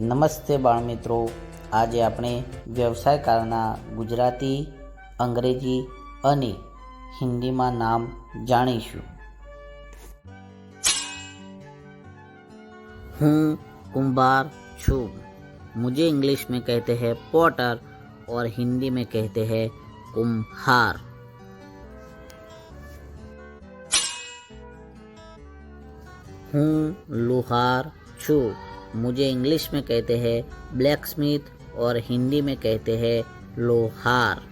નમસ્તે બાળમિત્રો, આજે આપણે વ્યવસાય કાળના ગુજરાતી, અંગ્રેજી અને હિન્દીમાં નામ જાણીશું. हूँ कुंभार છું. मुझे इंग्लिश में कहते हैं पॉटर और हिंदी में कहते हैं कुम्हार. हूँ लोहार છું. मुझे इंग्लिश में कहते हैं ब्लैक स्मिथ और हिंदी में कहते हैं लोहार.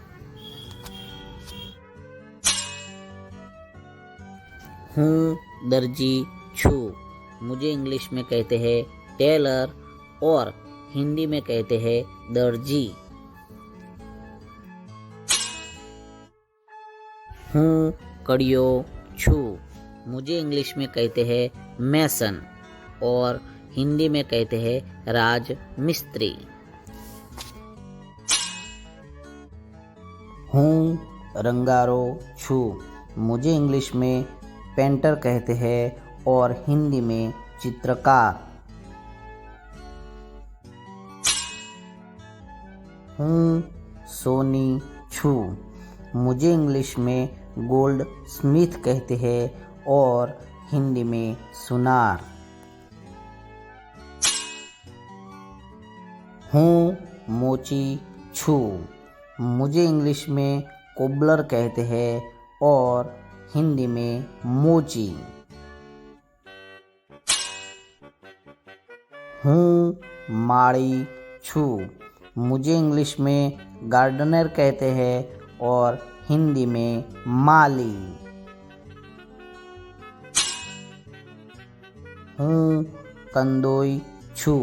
हूँ दर्जी છું. मुझे इंग्लिश में कहते हैं टेलर और हिंदी में कहते हैं दर्जी. हूँ कड़ियो છું. मुझे इंग्लिश में कहते हैं मैसन और हिंदी में कहते हैं राज मिस्त्री. हूँ रंगारो છું. मुझे इंग्लिश में पेंटर कहते हैं और हिंदी में चित्रकार. हूँ सोनी છું. मुझे इंग्लिश में गोल्ड स्मिथ कहते हैं और हिंदी में सुनार. हूँ मोची છું. मुझे इंग्लिश में कोबलर कहते हैं और हिंदी में मोची. हूँ माળી છું. मुझे इंग्लिश में गार्डनर कहते हैं और हिंदी में माली. हूँ कंदोई છું.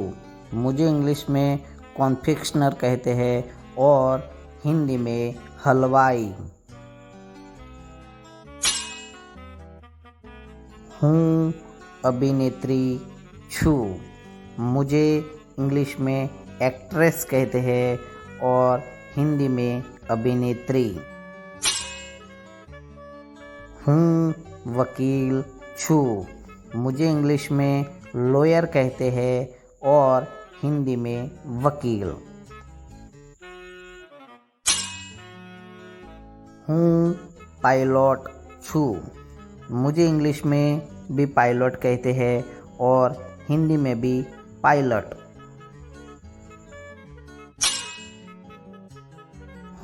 मुझे इंग्लिश में कॉन्फेक्शनर कहते हैं और हिंदी में हलवाई. हूँ अभिनेत्री છું. मुझे इंग्लिश में एक्ट्रेस कहते हैं और हिंदी में अभिनेत्री. हूँ वकील છું. मुझे इंग्लिश में लॉयर कहते हैं और हिंदी में वकील. हूँ पायलट છું. मुझे इंग्लिश में भी पायलट कहते हैं और हिंदी में भी पायलट.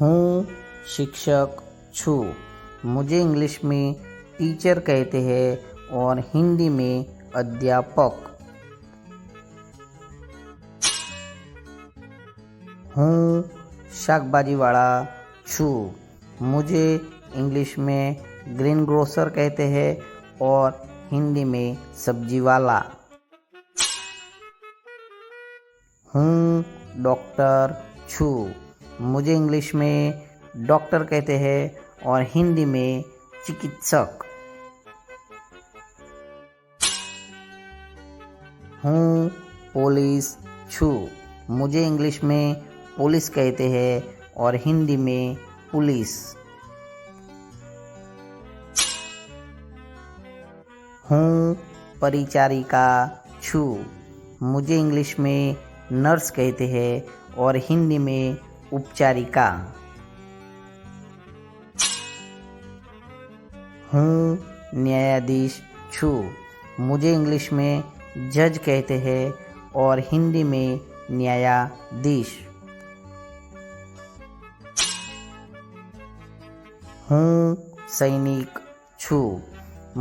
हूँ शिक्षक છું. मुझे इंग्लिश में टीचर कहते हैं और हिंदी में अध्यापक. हूँ शाकभाजी वाला છું. मुझे इंग्लिश में ग्रीन ग्रोसर कहते हैं और हिंदी में सब्जी वाला. हूँ डॉक्टर છું. मुझे इंग्लिश में डॉक्टर कहते हैं और हिंदी में चिकित्सक. हूँ पुलिस છું. मुझे इंग्लिश में पुलिस कहते हैं और हिंदी में पुलिस. हूँ परिचारिका છું. मुझे इंग्लिश में नर्स कहते हैं और हिंदी में उपचारिका. हूँ न्यायाधीश છું. मुझे इंग्लिश में जज कहते हैं और हिंदी में न्यायाधीश. हूँ सैनिक છું.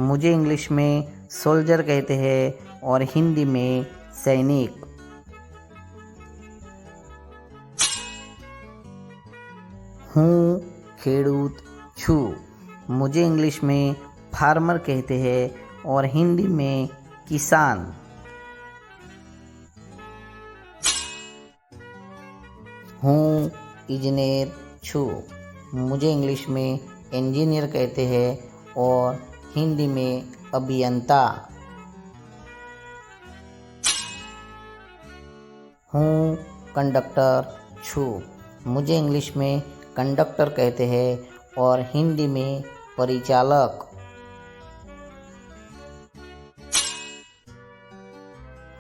मुझे इंग्लिश में सोल्जर कहते हैं और हिंदी में सैनिक. हूँ खेडूत છું. मुझे इंग्लिश में फार्मर कहते हैं और हिंदी में किसान. हूँ इंजीनियर છું. मुझे इंग्लिश में इंजीनियर कहते हैं और हिंदी में अभियंता. हूँ कंडक्टर છું. मुझे इंग्लिश में कंडक्टर कहते हैं और हिंदी में परिचालक.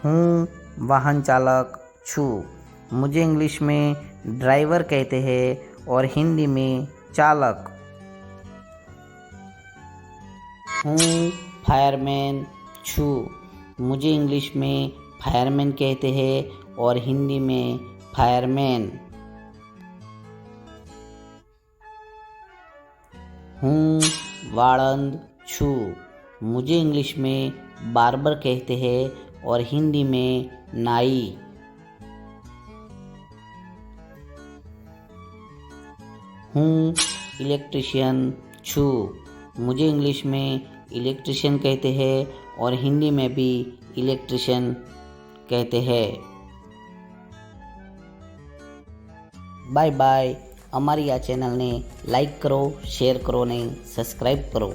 हूँ वाहन चालक छू। मुझे इंग्लिश में ड्राइवर कहते हैं और हिंदी में चालक। हूँ फायरमैन। छू। मुझे इंग्लिश में फायरमैन कहते हैं और हिंदी में फायरमैन। हूँ वाळंद। छू। मुझे इंग्लिश में बार्बर कहते हैं और हिंदी में नाई। हूँ इलेक्ट्रिशियन। छू। मुझे इंग्लिश में इलेक्ट्रिशियन कहते हैं और हिंदी में भी इलेक्ट्रिशियन कहते हैं। Bye bye. અમારી આ ચેનલને લાઈક કરો, શેર કરો ને સબસ્ક્રાઈબ કરો.